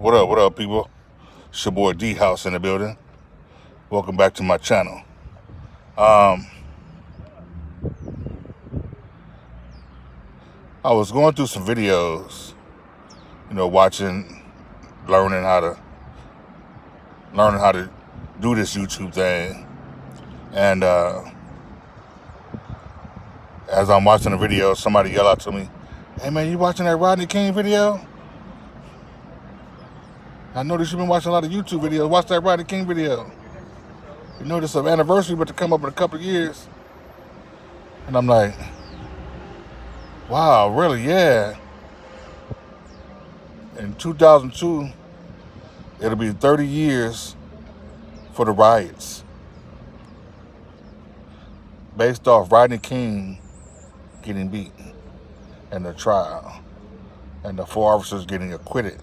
What up, people? It's your boy D House in the building. Welcome back to my channel. Um, I was going through some videos, watching, learning how to do this YouTube thing, and as I'm watching the video, somebody yelled out to me, "Hey man, you watching that Rodney King video? I noticed you've been watching a lot of YouTube videos. Watch that Rodney King video. You know this is an anniversary about to come up in a couple of years." And I'm like, wow, really? Yeah. In 2002, it'll be 30 years for the riots, based off Rodney King getting beat and the trial, and the 4 officers getting acquitted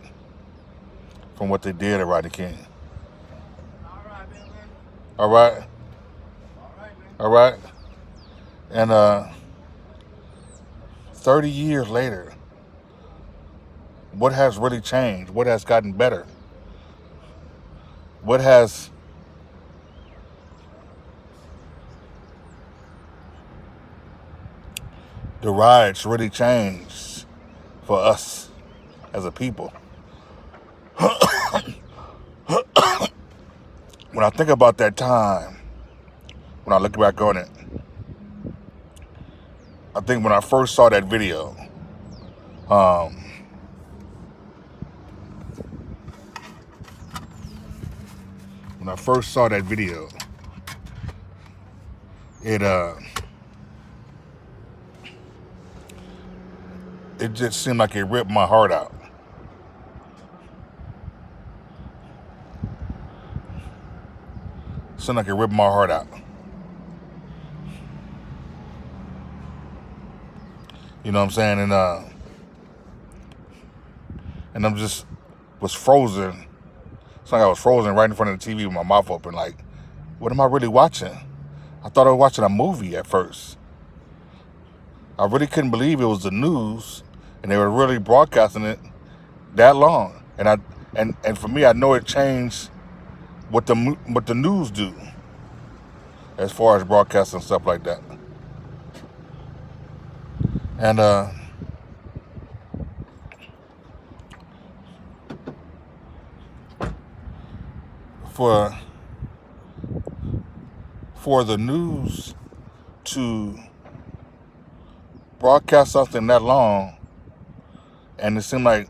from what they did at Rodney King. All right. All right. And 30 years later, what has really changed? What has gotten better? What has the riots really changed for us as a people? When I think about that time, when I look back on it, I think when I first saw that video, it just seemed like it ripped my heart out. Seemed like it ripped my heart out. You know what I'm saying? And I'm just was frozen. It's like I was frozen right in front of the TV with my mouth open. Like, what am I really watching? I thought I was watching a movie at first. I really couldn't believe it was the news, and they were really broadcasting it that long. And for me, I know it changed what the news do as far as broadcasting stuff like that. And for the news to broadcast something that long, and it seemed like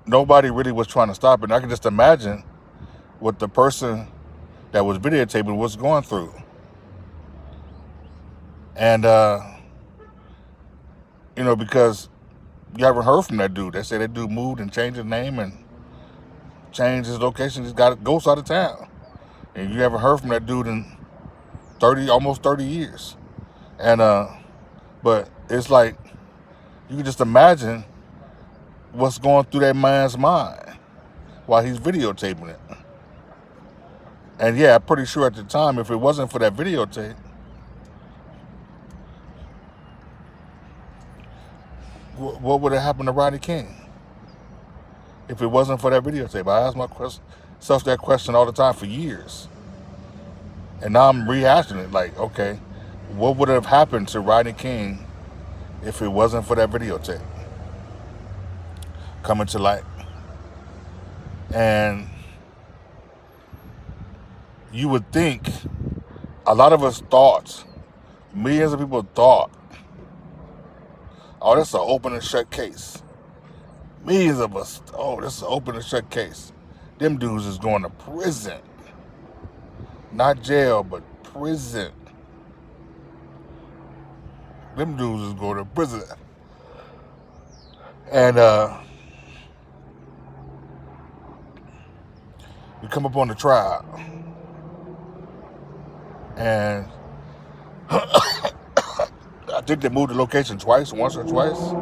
nobody really was trying to stop it. And I can just imagine what the person that was videotaping was going through. And because you haven't heard from that dude. They say that dude moved and changed his name and changed his location. He's got ghosts out of town, and you haven't heard from that dude in almost 30 years. And but it's like you can just imagine what's going through that man's mind while he's videotaping it. And yeah, I'm pretty sure at the time, if it wasn't for that videotape, what would have happened to Rodney King? If it wasn't for that videotape, I ask myself that question all the time for years. And now I'm rehashing it like, okay, what would have happened to Rodney King if it wasn't for that videotape coming to light? And you would think, a lot of us thought, millions of people thought, oh, this is an open and shut case. Millions of us, oh, this is an open and shut case. Them dudes is going to prison. Not jail, but prison. Them dudes is going to prison. And we come up on the trial. And I think they moved the location once or twice.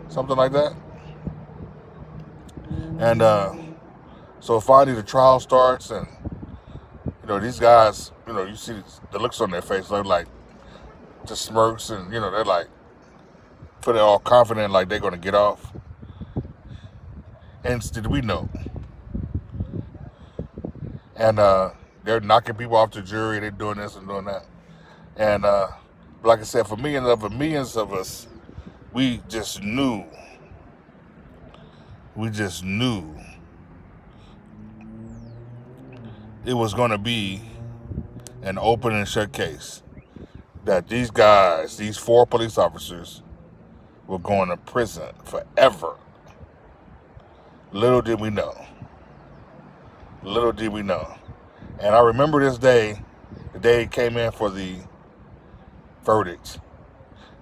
Something like that. And so finally the trial starts, and these guys, you see the looks on their face, they're like just smirks, and they're like feeling all confident, like they're gonna get off. incident we know. And they're knocking people off the jury. They're doing this and doing that. And like I said, for millions of us, we just knew it was going to be an open and shut case. That these guys, these 4 police officers, were going to prison forever. Little did we know. Little did we know. And I remember this day, the day it came in for the verdict.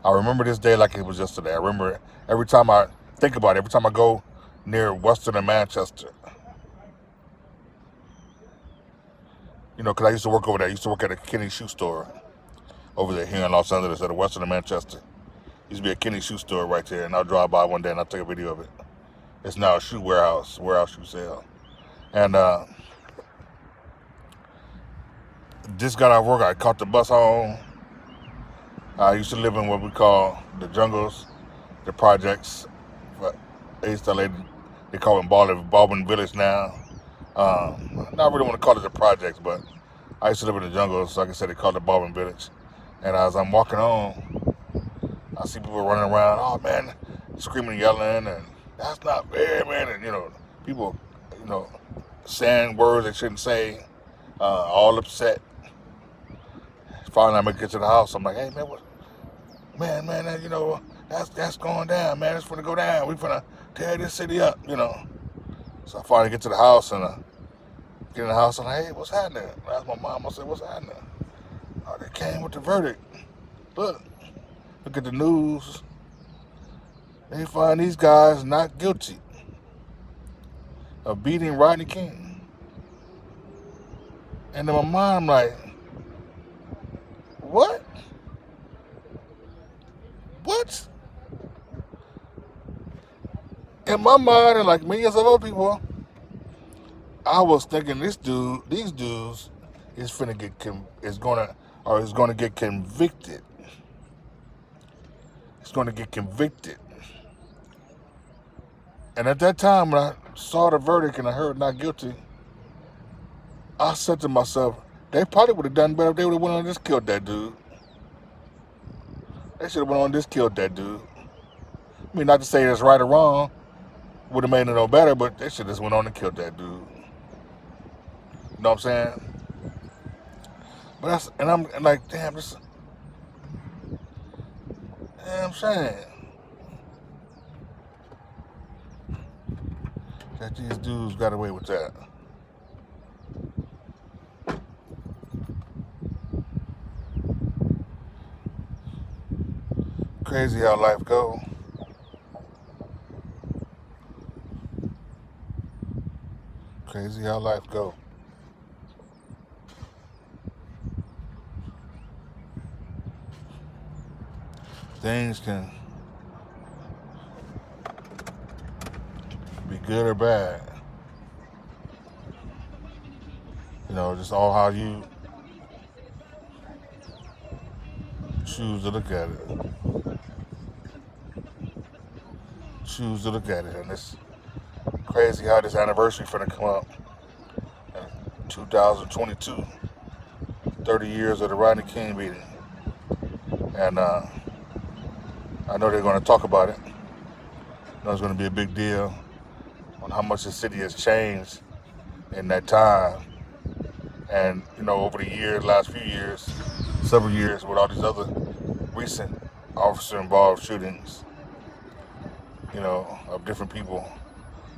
I remember this day like it was yesterday. I remember every time I think about it, every time I go near Western and Manchester. You know, because I used to work over there. I used to work at a Kenny shoe store over there here in Los Angeles at a Western and Manchester. Used to be a Kenny shoe store right there, and I'll drive by one day and I'll take a video of it. It's now a shoe warehouse shoe sale. And just got out of work. I caught the bus home. I used to live in what we call the jungles, the projects. But they call it Baldwin Village now. Not really want to call it the projects, but I used to live in the jungles. Like I said, they call it Baldwin Village. And as I'm walking home, I see people running around. Oh man, screaming and yelling, and that's not fair, man. And people, saying words they shouldn't say, all upset. Finally, I make it to the house. I'm like, hey man, that's going down, man. It's gonna go down. We finna tear this city up, So I finally get to the house and get in the house and I'm like, hey, what's happening? I asked my mom. I said, what's happening? Oh, they came with the verdict. Look at the news. They find these guys not guilty of beating Rodney King. And in my mind, I'm like, what? What? In my mind, and like millions of other people, I was thinking these dudes is gonna get convicted. It's gonna get convicted. And at that time, when I saw the verdict and I heard not guilty, I said to myself, they probably would have done better if they would have went on and just killed that dude. They should have went on and just killed that dude. I mean, not to say that's right or wrong, would have made it no better, but they should have just went on and killed that dude. You know what I'm saying? But I'm like, damn, this. Yeah, I'm saying that these dudes got away with that. Crazy how life go. Crazy how life go. Things can be good or bad. Just all how you choose to look at it. And it's crazy how this anniversary finna come up in 2022. 30 years of the Rodney King beating. And I know they're going to talk about it. I know it's going to be a big deal on how much the city has changed in that time. And, over the years, last few years, several years, with all these other recent officer-involved shootings, of different people,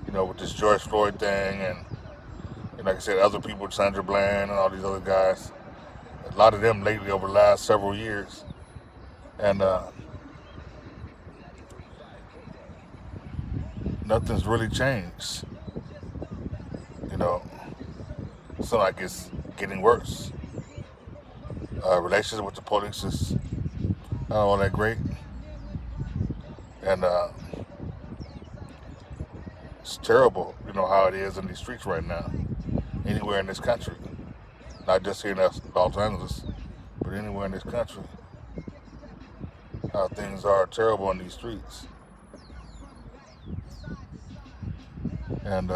with this George Floyd thing and like I said, other people, Sandra Bland and all these other guys. A lot of them lately over the last several years. And nothing's really changed. It's like it's getting worse. Relationship with the police is not all that great. And it's terrible, how it is in these streets right now. Anywhere in this country. Not just here in Los Angeles, but anywhere in this country. How things are terrible in these streets. And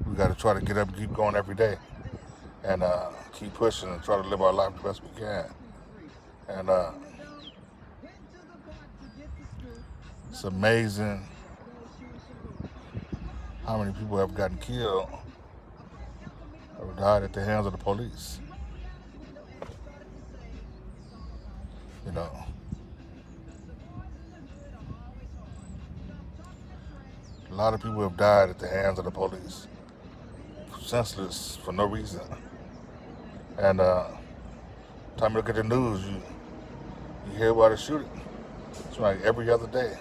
we got to try to get up and keep going every day, and keep pushing and try to live our life the best we can. And it's amazing how many people have gotten killed or died at the hands of the police. You know, a lot of people have died at the hands of the police, senseless for no reason. And time you look at the news, you hear about a shooting. It's like every other day,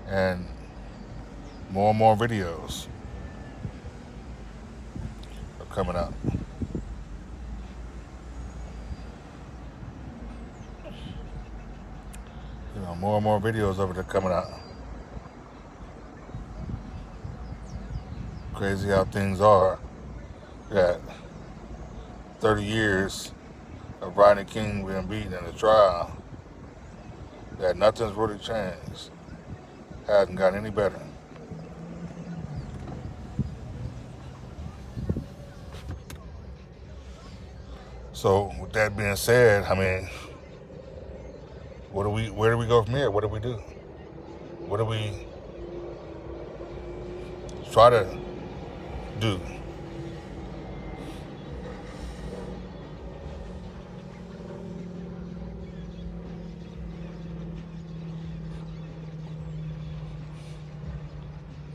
and more videos are coming out. You know, more and more videos of it are coming out. Crazy how things are. That 30 years of Rodney King being beaten in a trial, that nothing's really changed. Hasn't gotten any better. So with that being said, I mean, where do we go from here? What do we do? What do we try to do?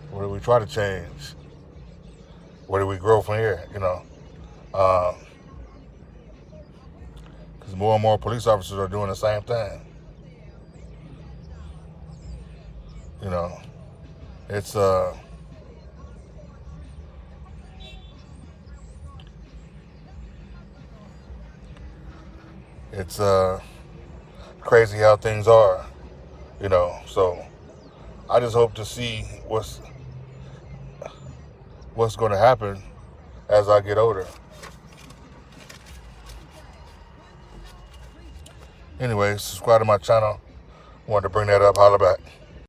What do we try to change? Where do we grow from here? You know, because more and more police officers are doing the same thing. You know, it's crazy how things are. You know, so I just hope to see what's going to happen as I get older. Anyway, subscribe to my channel. Wanted to bring that up. Holla back.